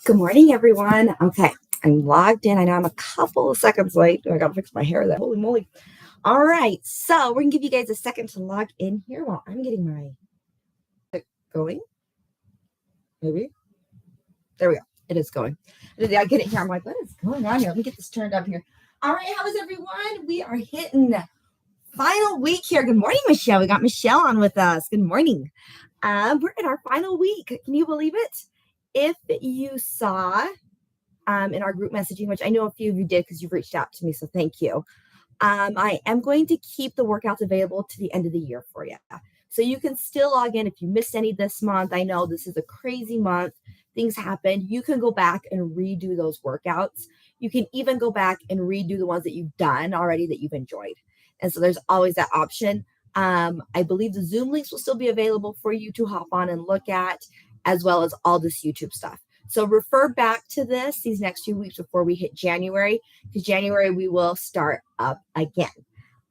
Good morning, everyone. Okay, I'm logged in. I know I'm a couple of seconds late. I gotta fix my hair there. Holy moly. All right, so we're gonna give you guys a second to log in here while I'm getting my going. Maybe. There we go. It is going. I get it here. I'm like, what is going on here? Let me get this turned up here. All right, how is everyone? We are hitting final week here. Good morning, Michelle. We got Michelle on with us. Good morning. We're in our final week. Can you believe it? If you saw in our group messaging, which I know a few of you did because you've reached out to me, so thank you. I am going to keep the workouts available to the end of the year for you. So you can still log in if you missed any this month. I know this is a crazy month. Things happen. You can go back and redo those workouts. You can even go back and redo the ones that you've done already that you've enjoyed. And so there's always that option. I believe the Zoom links will still be available for you to hop on and look at, as well as all this YouTube stuff. So refer back to these next few weeks before we hit January, because January we will start up again.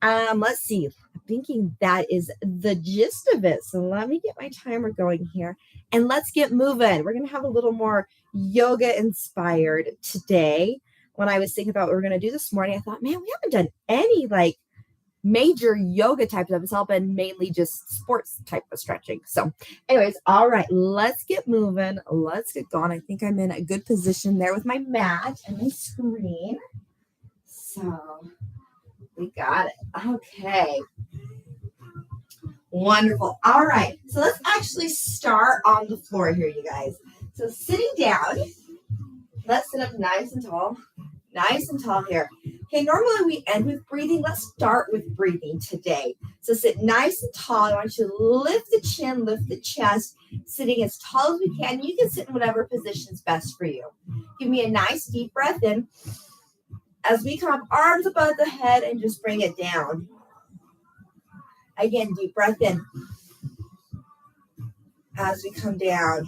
Let's see. I'm thinking that is the gist of it. So let me get my timer going here and let's get moving. We're going to have a little more yoga inspired today. When I was thinking about what we were going to do this morning, I thought, man, we haven't done any major yoga type stuff. It's all been mainly just sports type of stretching. So anyways, all right, let's get moving. Let's get going. I think I'm in a good position there with my mat and my screen. So we got it. Okay. Wonderful. All right. So let's actually start on the floor here, you guys. So sitting down, let's sit up nice and tall. Nice and tall here. Okay, normally we end with breathing. Let's start with breathing today. So sit nice and tall. I want you to lift the chin, lift the chest, sitting as tall as we can. You can sit in whatever position is best for you. Give me a nice deep breath in. As we come up, arms above the head and just bring it down. Again, deep breath in. As we come down.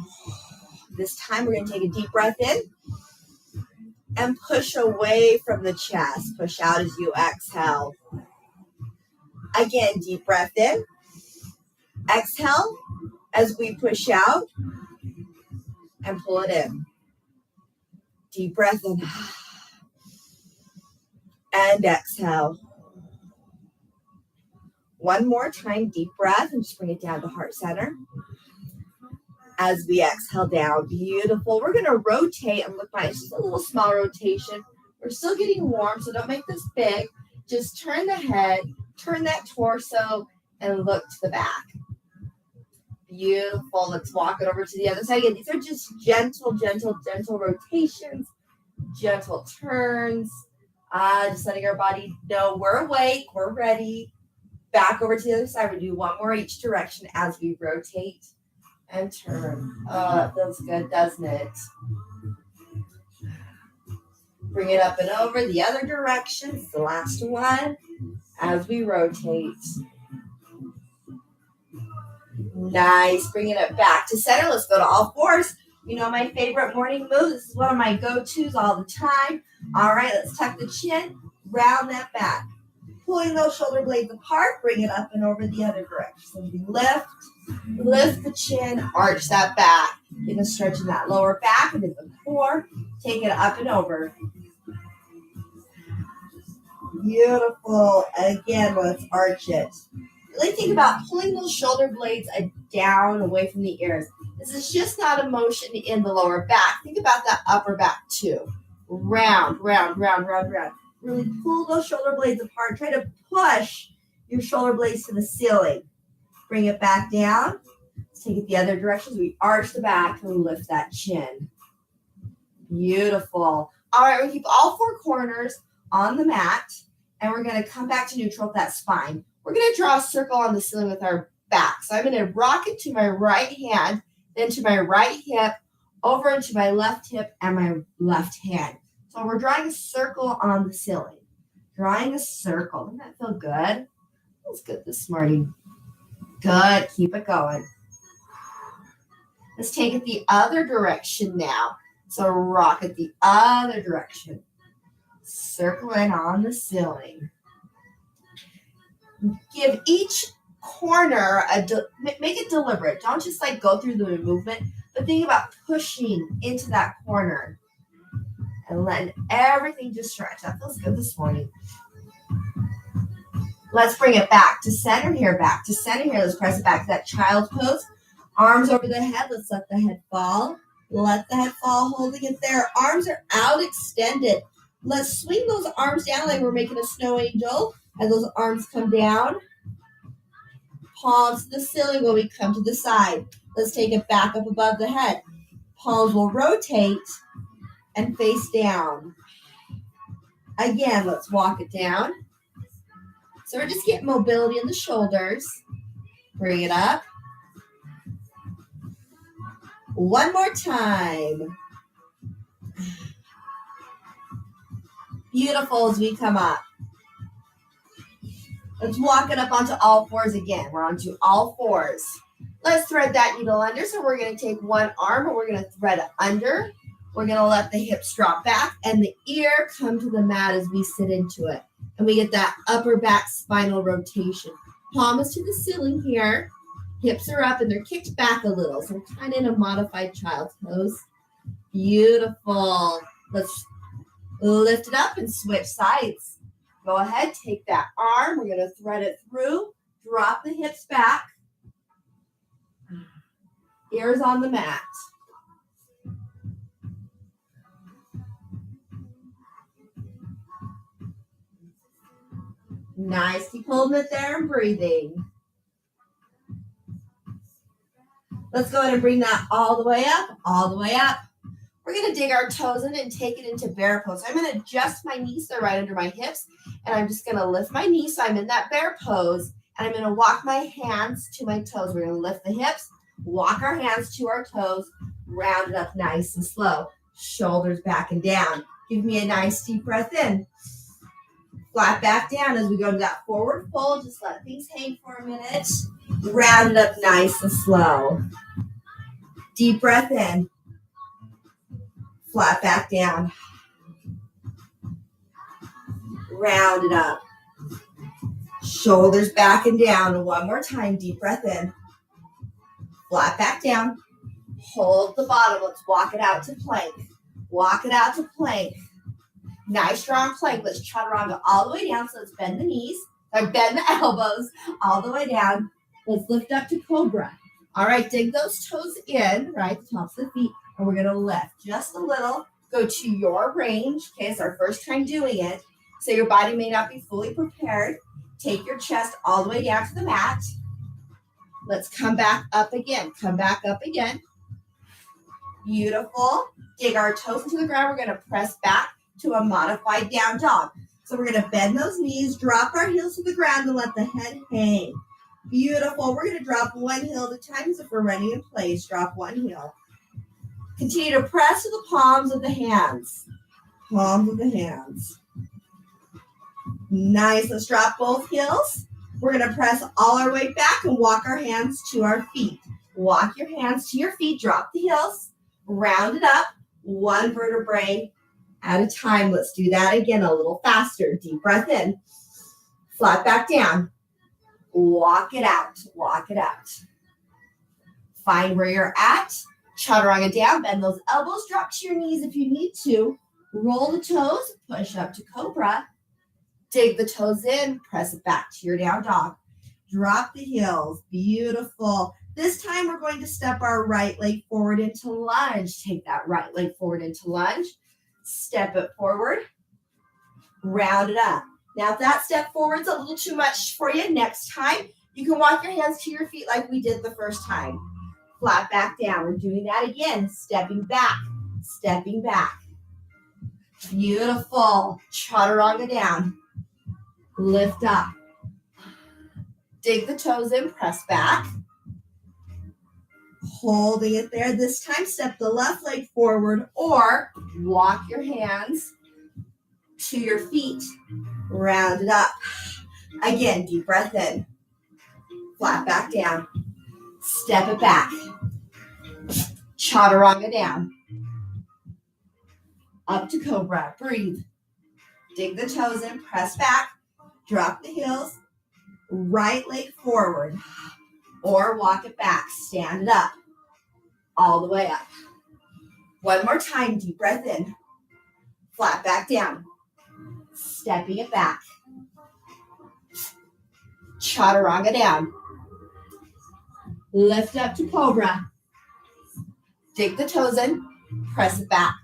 This time we're going to take a deep breath in. And push away from the chest. Push out as you exhale. Again, deep breath in. Exhale as we push out and pull it in. Deep breath in. And exhale. One more time, deep breath, and just bring it down to heart center. As we exhale down, beautiful. We're going to rotate and look nice, just a little small rotation. We're still getting warm, so don't make this big. Just turn the head, turn that torso, and look to the back. Beautiful. Let's walk it over to the other side. Again, these are just gentle rotations, gentle turns. Just letting our body know we're awake, we're ready. Back over to the other side. We do one more each direction as we rotate. And turn. Oh, that feels good, doesn't it? Bring it up and over the other direction. It's the last one as we rotate. Nice. Bringing it back to center. Let's go to all fours. You know my favorite morning move. This is one of my go-tos all the time. All right, let's tuck the chin, round that back. Pulling those shoulder blades apart, bring it up and over the other direction. So we lift the chin, arch that back. Get a stretch in that lower back and in the core. Take it up and over. Beautiful. Again, let's arch it. Really think about pulling those shoulder blades down away from the ears. This is just not a motion in the lower back. Think about that upper back too. Round. Really pull those shoulder blades apart. Try to push your shoulder blades to the ceiling. Bring it back down. Let's take it the other direction. We arch the back and we lift that chin. Beautiful. All right, we keep all four corners on the mat. And we're going to come back to neutral with that spine. We're going to draw a circle on the ceiling with our back. So I'm going to rock it to my right hand, then to my right hip, over into my left hip and my left hand. So we're drawing a circle on the ceiling. Drawing a circle. Doesn't that feel good? Feels good this morning. Good. Keep it going. Let's take it the other direction now. So rock it the other direction. Circling on the ceiling. Give each corner make it deliberate. Don't just go through the movement, But think about pushing into that corner and letting everything just stretch. That feels good this morning. Let's bring it back to center here, back to center here. Let's press it back to that child's pose. Arms over the head. Let's let the head fall. Let the head fall, holding it there. Arms are out extended. Let's swing those arms down like we're making a snow angel. As those arms come down, palms to the ceiling when we come to the side. Let's take it back up above the head. Palms will rotate and face down. Again, let's walk it down. So we're just getting mobility in the shoulders. Bring it up. One more time. Beautiful as we come up. Let's walk it up onto all fours again. We're onto all fours. Let's thread that needle under. So we're going to take one arm and we're going to thread it under. We're going to let the hips drop back and the ear come to the mat as we sit into it. And we get that upper back spinal rotation. Palm is to the ceiling here. Hips are up and they're kicked back a little. So we're kind of in a modified child's pose. Beautiful. Let's lift it up and switch sides. Go ahead, take that arm. We're going to thread it through. Drop the hips back. Ears on the mat. Nice. Keep holding it there and breathing. Let's go ahead and bring that all the way up, all the way up. We're going to dig our toes in and take it into bear pose. I'm going to adjust my knees. They're right under my hips. And I'm just going to lift my knees so I'm in that bear pose. And I'm going to walk my hands to my toes. We're going to lift the hips, walk our hands to our toes, round it up nice and slow. Shoulders back and down. Give me a nice deep breath in. Flat back down as we go to that forward fold. Just let things hang for a minute. Round it up nice and slow. Deep breath in. Flat back down. Round it up. Shoulders back and down. One more time. Deep breath in. Flat back down. Hold the bottom. Let's walk it out to plank. Walk it out to plank. Nice strong plank. Let's chaturanga all the way down. So let's bend the knees. Or bend the elbows all the way down. Let's lift up to cobra. All right, dig those toes in, right, the tops of the feet. And we're going to lift just a little. Go to your range. Okay, it's our first time doing it. So your body may not be fully prepared. Take your chest all the way down to the mat. Let's come back up again. Come back up again. Beautiful. Dig our toes into the ground. We're going to press back to a modified down dog. So we're going to bend those knees, drop our heels to the ground, and let the head hang. Beautiful. We're going to drop one heel at a time. So if we're running in place, drop one heel. Continue to press to the palms of the hands. Palms of the hands. Nice. Let's drop both heels. We're going to press all our way back and walk our hands to our feet. Walk your hands to your feet. Drop the heels. Round it up. One vertebrae at a time. Let's do that again a little faster. Deep breath in. Flat back down. Walk it out. Walk it out. Find where you're at. Chaturanga down. Bend those elbows. Drop to your knees if you need to. Roll the toes. Push up to cobra. Dig the toes in. Press it back to your down dog. Drop the heels. Beautiful. This time we're going to step our right leg forward into lunge. Take that right leg forward into lunge. Step it forward. Round it up. Now, if that step forward's a little too much for you, next time, you can walk your hands to your feet like we did the first time. Flat back down. We're doing that again. Stepping back. Stepping back. Beautiful. Chaturanga down. Lift up. Dig the toes in. Press back. Holding it there. This time, step the left leg forward or walk your hands to your feet. Round it up. Again, deep breath in. Flat back down. Step it back. Chaturanga down. Up to cobra. Breathe. Dig the toes in. Press back. Drop the heels. Right leg forward. Or walk it back. Stand it up. all the way up. One more time, deep breath in. Flat back down. Stepping it back. Chaturanga down. Lift up to cobra. Dig the toes in. Press it back.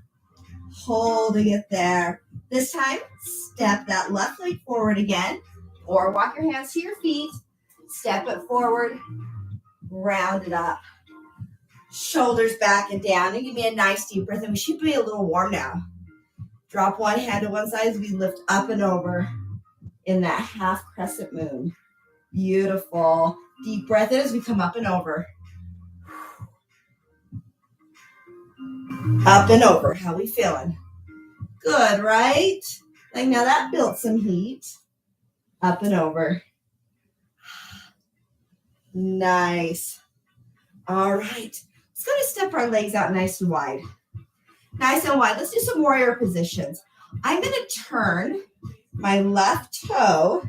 Holding it there. This time, step that left leg forward again, or walk your hands to your feet. Step it forward. Round it up. Shoulders back and down. And give me a nice deep breath. And we should be a little warm now. Drop one hand to one side as we lift up and over in that half crescent moon. Beautiful. Deep breath in as we come up and over. Up and over. How we feeling? Good, right? Like now that built some heat. Up and over. Nice. All right. Let's go to step our legs out nice and wide. Nice and wide. Let's do some warrior positions. I'm going to turn my left toe,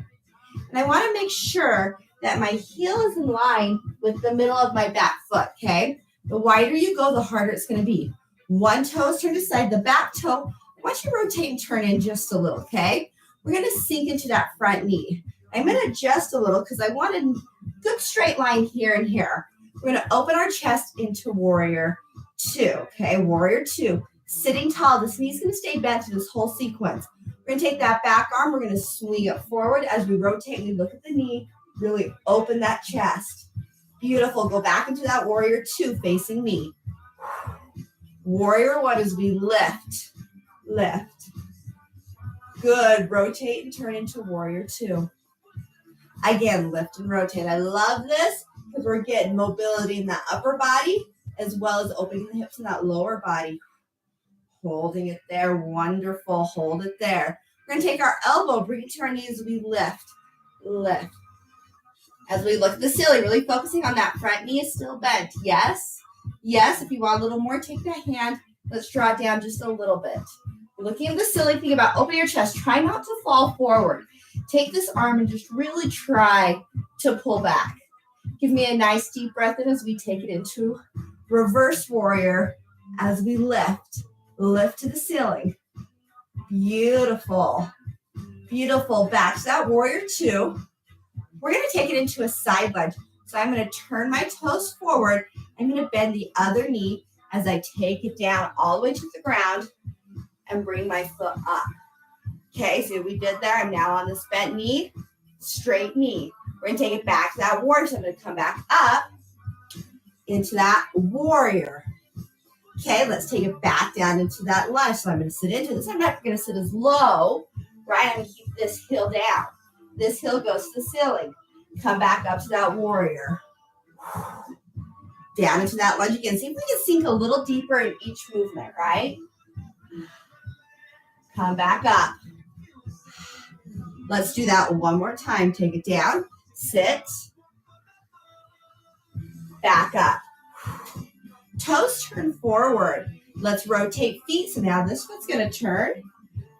and I want to make sure that my heel is in line with the middle of my back foot, okay? The wider you go, the harder it's going to be. One toe is turned aside. The back toe, I want you to rotate and turn in just a little, okay? We're going to sink into that front knee. I'm going to adjust a little because I want a good straight line here and here. We're going to open our chest into warrior two, okay? Warrior two. Sitting tall. This knee's going to stay bent through this whole sequence. We're going to take that back arm. We're going to swing it forward as we rotate. We look at the knee. Really open that chest. Beautiful. Go back into that warrior two facing me. Warrior one as we lift. Lift. Good. Rotate and turn into warrior two. Again, lift and rotate. I love this because we're getting mobility in that upper body as well as opening the hips in that lower body. Holding it there. Wonderful. Hold it there. We're going to take our elbow, bring it to our knees as we lift. Lift. As we look at the ceiling, really focusing on that front knee is still bent. Yes. Yes. If you want a little more, take that hand. Let's draw it down just a little bit. Looking at the ceiling, think about opening your chest. Try not to fall forward. Take this arm and just really try to pull back. Give me a nice deep breath in as we take it into reverse warrior as we lift. Lift to the ceiling. Beautiful. Beautiful. Back to that warrior two. We're going to take it into a side lunge. So I'm going to turn my toes forward. I'm going to bend the other knee as I take it down all the way to the ground and bring my foot up. Okay, so we did there. I'm now on this bent knee, straight knee. We're going to take it back to that warrior. So I'm going to come back up into that warrior. Okay, let's take it back down into that lunge. So I'm going to sit into this. I'm not going to sit as low, right? I'm going to keep this heel down. This heel goes to the ceiling. Come back up to that warrior. Down into that lunge again. See if we can sink a little deeper in each movement, right? Come back up. Let's do that one more time. Take it down. Sit. Back up. Toes turn forward. Let's rotate feet. So now this foot's going to turn.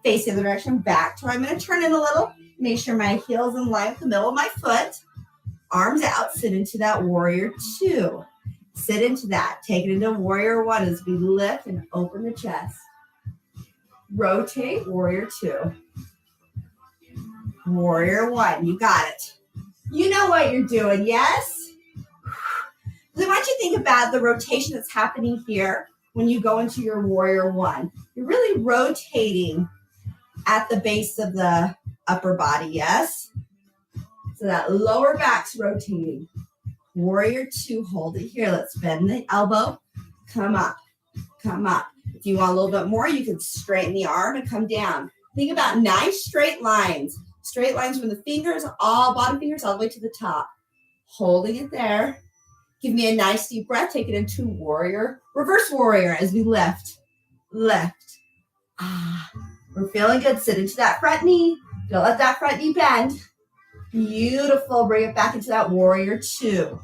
Face the other direction. Back to where I'm going to turn in a little. Make sure my heel's in line with the middle of my foot. Arms out. Sit into that warrior two. Sit into that. Take it into warrior one as we lift and open the chest. Rotate, warrior two. Warrior one. You got it. You know what you're doing, yes? I want you to think about the rotation that's happening here when you go into your warrior one. You're really rotating at the base of the upper body, yes? So that lower back's rotating. Warrior two, hold it here. Let's bend the elbow. Come up, come up. If you want a little bit more, you can straighten the arm and come down. Think about nice straight lines. Straight lines from the fingers, all bottom fingers, all the way to the top. Holding it there. Give me a nice deep breath. Take it into warrior, reverse warrior as we lift. Lift. We're feeling good. Sit into that front knee. Don't let that front knee bend. Beautiful. Bring it back into that warrior two.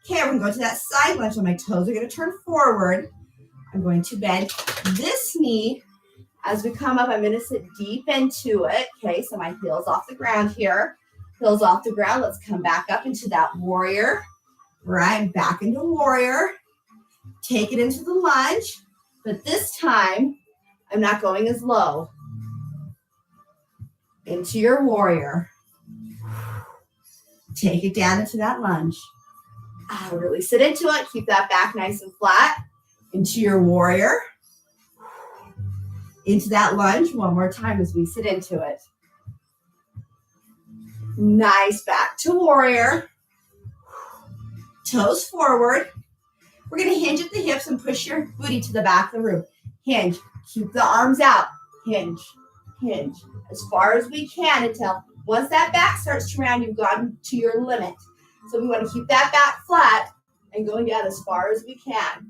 Okay, we're going to go to that side lunge. So my toes are going to turn forward. I'm going to bend this knee. As we come up, I'm going to sit deep into it. Okay, so my heel's off the ground here. Heel's off the ground. Let's come back up into that warrior. Right, back into warrior. Take it into the lunge, but this time I'm not going as low. Into your warrior. Take it down into that lunge. Really sit into it. Keep that back nice and flat. Into your warrior. Into that lunge one more time as we sit into it. Nice, back to warrior. Toes forward. We're going to hinge at the hips and push your booty to the back of the room. Hinge. Keep the arms out. Hinge. Hinge. As far as we can until once that back starts to round, you've gone to your limit. So we want to keep that back flat and going down as far as we can.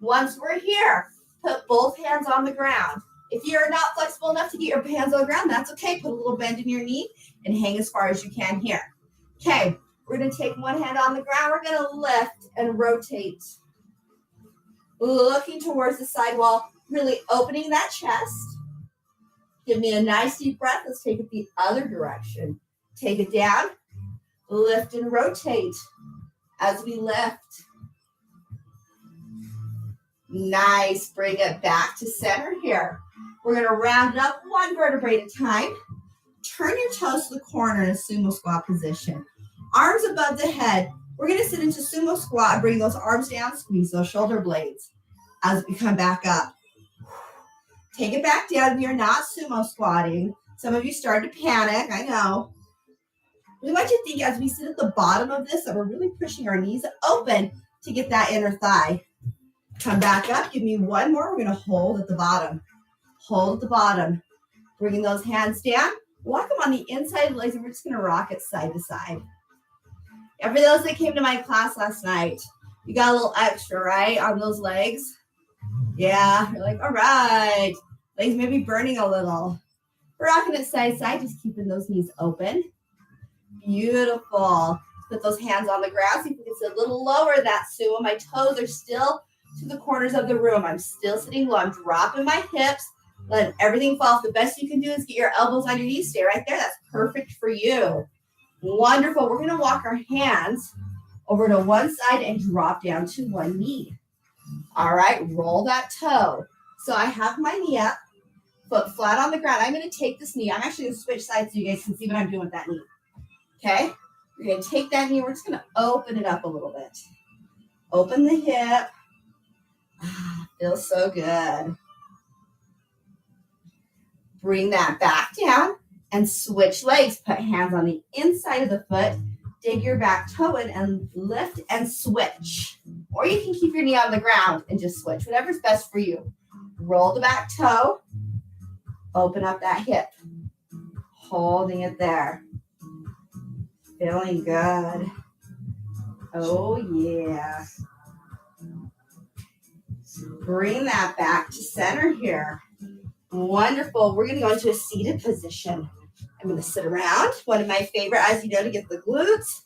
Once we're here, put both hands on the ground. If you're not flexible enough to get your hands on the ground, that's okay. Put a little bend in your knee and hang as far as you can here. Okay, we're going to take one hand on the ground. We're going to lift and rotate. Looking towards the side wall, really opening that chest. Give me a nice deep breath. Let's take it the other direction. Take it down. Lift and rotate as we lift. Nice. Bring it back to center here. We're going to round it up one vertebrae at a time. Turn your toes to the corner in a sumo squat position. Arms above the head. We're going to sit into sumo squat and bring those arms down, squeeze those shoulder blades as we come back up. Take it back down. We are not sumo squatting. Some of you started to panic. I know. We want you to think as we sit at the bottom of this that we're really pushing our knees open to get that inner thigh. Come back up. Give me one more. We're going to hold at the bottom. Hold at the bottom. Bringing those hands down. Walk them on the inside of the legs, and we're just going to rock it side to side. And for those that came to my class last night, you got a little extra, right, on those legs? Yeah. You're like, all right. Legs may be burning a little. We're rocking it side to side, just keeping those knees open. Beautiful. Put those hands on the ground. See if we can sit a little lower that sumo. My toes are still to the corners of the room. I'm still sitting low. I'm dropping my hips, letting everything fall. The best you can do is get your elbows on your knees. Stay right there. That's perfect for you. Wonderful. We're going to walk our hands over to one side and drop down to one knee. All right. Roll that toe. So I have my knee up, foot flat on the ground. I'm going to take this knee. I'm actually going to switch sides so you guys can see what I'm doing with that knee. Okay. We're going to take that knee. We're just going to open it up a little bit. Open the hip. Feels so good. Bring that back down and switch legs. Put hands on the inside of the foot. Dig your back toe in and lift and switch. Or you can keep your knee on the ground and just switch. Whatever's best for you. Roll the back toe. Open up that hip. Holding it there. Feeling good. Oh, yeah. Bring that back to center here. Wonderful. We're going to go into a seated position. I'm going to sit around. One of my favorite, as you know, to get the glutes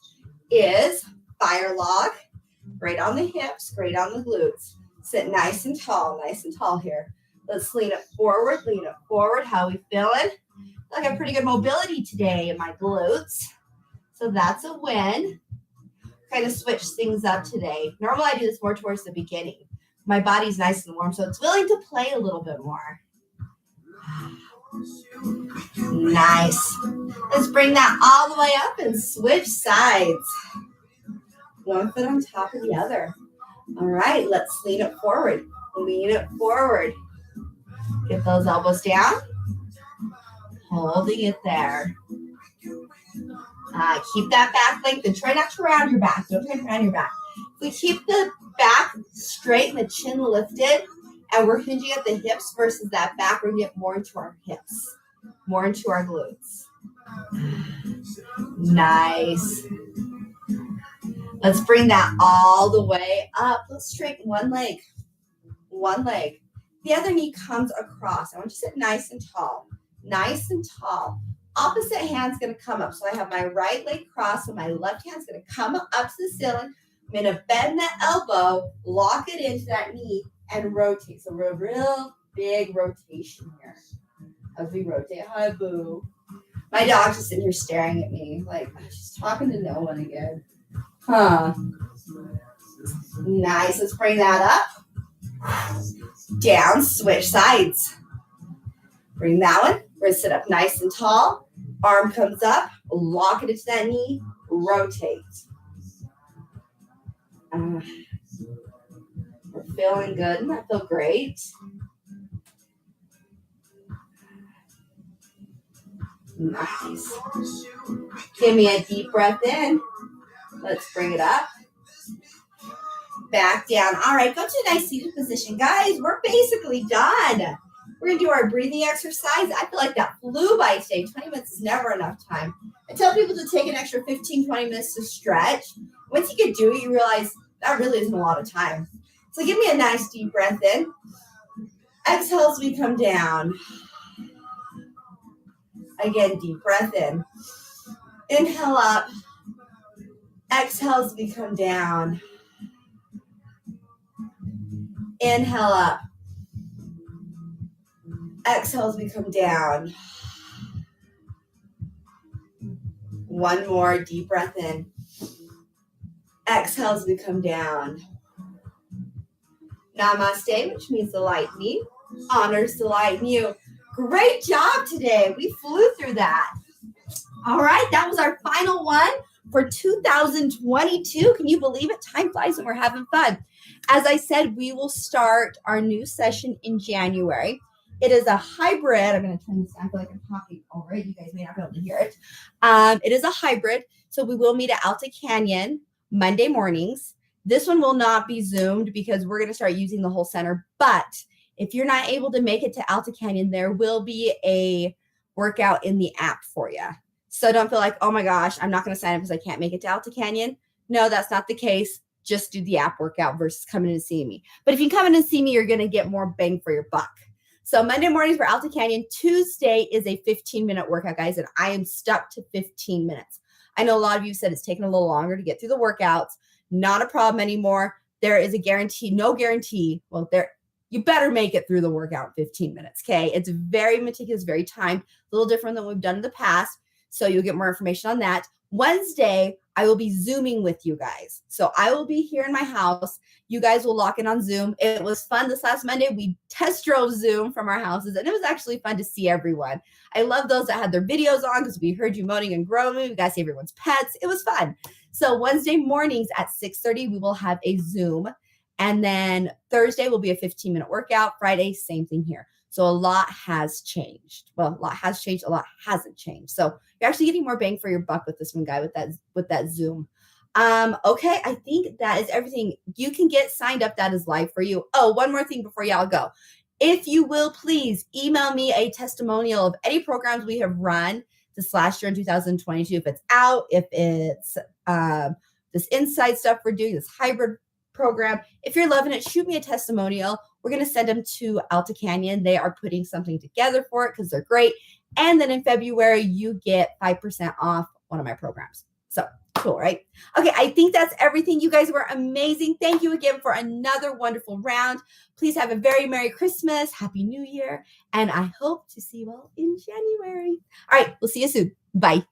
is fire log. Great on the hips, great on the glutes. Sit nice and tall here. Let's lean it forward, lean it forward. How are we feeling? I got pretty good mobility today in my glutes. So that's a win. Kind of switch things up today. Normally I do this more towards the beginning. My body's nice and warm, so it's willing to play a little bit more. Nice. Let's bring that all the way up and switch sides. One foot on top of the other. All right, let's lean it forward. Lean it forward. Get those elbows down. Holding it there. Keep that back length and try not to round your back. Don't try to round your back. If we keep the back straight and the chin lifted, and we're hinging at the hips versus that back, we're going to get more into our hips, more into our glutes. Nice. Let's bring that all the way up. Let's straighten one leg. One leg. The other knee comes across. I want you to sit nice and tall. Nice and tall. Opposite hand's going to come up. So I have my right leg crossed, and my left hand's going to come up to the ceiling. I'm going to bend that elbow, lock it into that knee, and rotate. So we're a real big rotation here as we rotate. Hi, boo. My dog's just sitting here staring at me like she's talking to no one again. Huh. Nice. Let's bring that up. Down, switch sides. Bring that one. We're going to sit up nice and tall. Arm comes up. Lock it into that knee. Rotate. We're feeling good. I feel great. Nice. Give me a deep breath in. Let's bring it up. Back down. All right, go to a nice seated position. Guys, we're basically done. We're going to do our breathing exercise. I feel like that flew by today. 20 minutes is never enough time. I tell people to take an extra 15, 20 minutes to stretch. Once you get to it, you realize that really isn't a lot of time. So give me a nice deep breath in. Exhale as we come down. Again, deep breath in. Inhale up. Exhale as we come down. Inhale up. Exhale as we come down. One more deep breath in. Exhale as we come down. Namaste, which means the light in me honors the light in you. Great job today. We flew through that. All right, that was our final one for 2022. Can you believe it? Time flies when we're having fun. As I said, we will start our new session in January. It is a hybrid. I'm going to turn this down. I feel like I'm talking already. You guys may not be able to hear it. It is a hybrid. So we will meet at Alta Canyon Monday mornings. This one will not be Zoomed because we're going to start using the whole center. But if you're not able to make it to Alta Canyon, there will be a workout in the app for you. So don't feel like, oh my gosh, I'm not going to sign up because I can't make it to Alta Canyon. No, that's not the case. Just do the app workout versus coming in and seeing me. But if you come in and see me, you're going to get more bang for your buck. So Monday mornings for Alta Canyon. Tuesday is a 15-minute workout, guys, and I am stuck to 15 minutes. I know a lot of you said it's taken a little longer to get through the workouts. Not a problem anymore. There is a guarantee, no guarantee. Well, you better make it through the workout in 15 minutes, okay? It's very meticulous, very timed, a little different than what we've done in the past. So you'll get more information on that. Wednesday, I will be Zooming with you guys. So I will be here in my house. You guys will lock in on Zoom. It was fun this last Monday. We test drove Zoom from our houses, and it was actually fun to see everyone. I love those that had their videos on because we heard you moaning and groaning. We got to see everyone's pets. It was fun. So Wednesday mornings at 6:30, we will have a Zoom. And then Thursday will be a 15-minute workout. Friday, same thing here. So a lot has changed. Well, a lot has changed. A lot hasn't changed. So you're actually getting more bang for your buck with this one, guy, with that Zoom. Okay, I think that is everything. You can get signed up. That is live for you. Oh, one more thing before y'all go. If you will, please email me a testimonial of any programs we have run this last year in 2022. If it's out, if it's this inside stuff we're doing, this hybrid program. If you're loving it, shoot me a testimonial. We're going to send them to Alta Canyon. They are putting something together for it because they're great. And then in February, you get 5% off one of my programs. So cool, right? Okay, I think that's everything. You guys were amazing. Thank you again for another wonderful round. Please have a very Merry Christmas, Happy New Year, and I hope to see you all in January. All right, we'll see you soon. Bye.